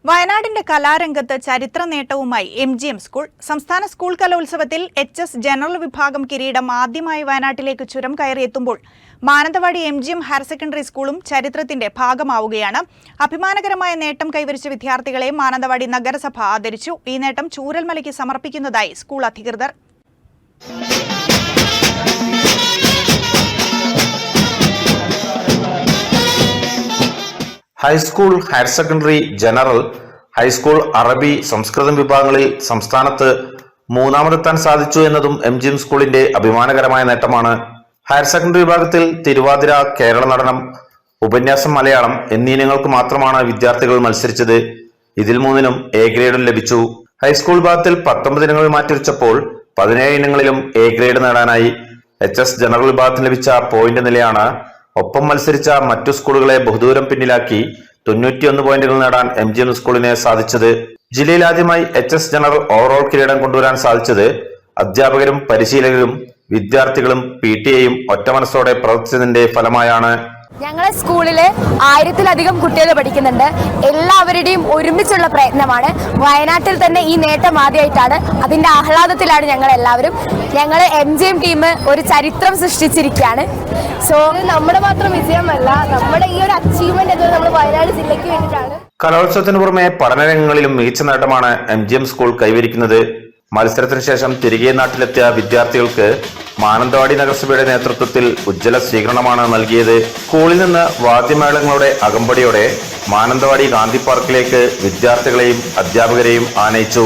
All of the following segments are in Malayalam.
വയനാടിന്റെ കലാരംഗത്ത് ചരിത്ര നേട്ടവുമായി MGM സ്കൂൾ. സംസ്ഥാന സ്കൂൾ കലോത്സവത്തിൽ HS ജനറൽ വിഭാഗം കിരീടം ആദ്യമായി വയനാട്ടിലേക്ക് ചുരം കയറിയെത്തുമ്പോൾ മാനന്തവാടി MGM ഹയർ സെക്കൻഡറി സ്കൂളും ചരിത്രത്തിന്റെ ഭാഗമാവുകയാണ്. അഭിമാനകരമായ നേട്ടം കൈവരിച്ച വിദ്യാർത്ഥികളെ മാനന്തവാടി നഗരസഭ ആദരിച്ചു. ഈ നേട്ടം ചൂരൽമലയ്ക്ക് സമർപ്പിക്കുന്നതായി സ്കൂൾ അധികൃതർ. High school, higher secondary, general, high school, അറബി, സംസ്കൃതം വിഭാഗങ്ങളിൽ സംസ്ഥാനത്ത് മൂന്നാമതെത്താൻ സാധിച്ചു എന്നതും MGM സ്കൂളിന്റെ അഭിമാനകരമായ നേട്ടമാണ്. ഹയർ സെക്കൻഡറി വിഭാഗത്തിൽ തിരുവാതിര, കേരള നടനം, ഉപന്യാസം, മലയാളം എന്നീ ഇനങ്ങൾക്ക് മാത്രമാണ് വിദ്യാർത്ഥികൾ മത്സരിച്ചത്. ഇതിൽ 3നും A ഗ്രേഡും ലഭിച്ചു. ഹൈസ്കൂൾ വിഭാഗത്തിൽ 19 ഇനങ്ങൾ മാറ്റിവെച്ചപ്പോൾ 17 ഇനങ്ങളിലും A ഗ്രേഡ് നേടാനായി. HS ജനറൽ വിഭാഗത്തിന് ലഭിച്ച പോയിന്റ് നിലയാണ് ഒപ്പം മത്സരിച്ച മറ്റു സ്കൂളുകളെ ബഹുദൂരം പിന്നിലാക്കി 91 പോയിന്റുകൾ നേടാൻ MGM സ്കൂളിന് സാധിച്ചത്. ജില്ലയിൽ ആദ്യമായി HS ജനറൽ ഓവറോൾ കിരീടം കൊണ്ടുവരാൻ സാധിച്ചത് അധ്യാപകരും പരിശീലകരും വിദ്യാർത്ഥികളും PTA-യും ഒറ്റ മനസ്സോടെ പ്രവർത്തിച്ചതിന്റെ ഫലമായാണ്. ഞങ്ങളെ സ്കൂളില് 1000-ലധികം കുട്ടികൾ പഠിക്കുന്നുണ്ട്. എല്ലാവരുടെയും ഒരുമിച്ചുള്ള പ്രയത്നമാണ്. വയനാട്ടിൽ തന്നെ ഈ നേട്ടം ആദ്യമായിട്ടാണ്. അതിന്റെ ആഹ്ലാദത്തിലാണ് ഞങ്ങൾ എല്ലാവരും. ഞങ്ങൾ MGM ടീം ഒരു ചരിത്രം സൃഷ്ടിച്ചിരിക്കുകയാണ്. സോ നമ്മുടെ മാത്രം വിജയമല്ല, നമ്മുടെ ഈ ഒരു അച്ചീവ്മെന്റ് എന്നത് നമ്മൾ വയനാട് ജില്ലയ്ക്ക് വേണ്ടിയിട്ടാണ്. കലോത്സവത്തിന് പുറമെ പഠനരംഗങ്ങളിലും മികച്ച നേട്ടമാണ് MGM സ്കൂൾ കൈവരിക്കുന്നത്. മത്സരത്തിന് ശേഷം തിരികെ നാട്ടിലെത്തിയ വിദ്യാർത്ഥികൾക്ക് മാനന്തവാടി നഗരസഭയുടെ നേതൃത്വത്തിൽ ഉജ്ജ്വല സ്വീകരണമാണ് നൽകിയത്. സ്കൂളിൽ നിന്ന് വാദ്യമേളങ്ങളുടെ അകമ്പടിയോടെ മാനന്തവാടി ഗാന്ധി പാർക്കിലേക്ക് വിദ്യാർത്ഥികളെയും അധ്യാപകരെയും ആനയിച്ചു.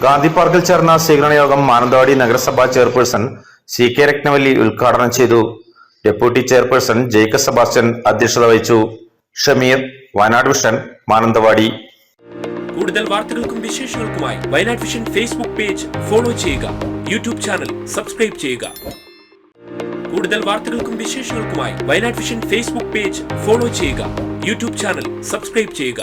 ഗാന്ധി പാർക്കിൽ ചേർന്ന സ്വീകരണ യോഗം മാനന്തവാടി നഗരസഭാ ചെയർപേഴ്സൺ CK രത്നവല്ലി ഉദ്ഘാടനം ചെയ്തു. ഡെപ്യൂട്ടി ചെയർപേഴ്സൺ ജേക്കബ് സെബാസ്റ്റ്യൻ അധ്യക്ഷത വഹിച്ചു. ഷമീർ, വയനാട് വിഷൻ, മാനന്തവാടി. കൂടുതൽ വാർത്തകൾക്കും വിശേഷങ്ങൾക്കുമായി Wayanad Vision Facebook page follow ചെയ്യുക. യൂട്യൂബ് ചാനൽ സബ്സ്ക്രൈബ് ചെയ്യുക. കൂടുതൽ വാർത്തകൾക്കും വിശേഷങ്ങൾക്കുമായി Wayanad Vision Facebook page follow ചെയ്യുക. യൂട്യൂബ് ചാനൽ സബ്സ്ക്രൈബ് ചെയ്യുക.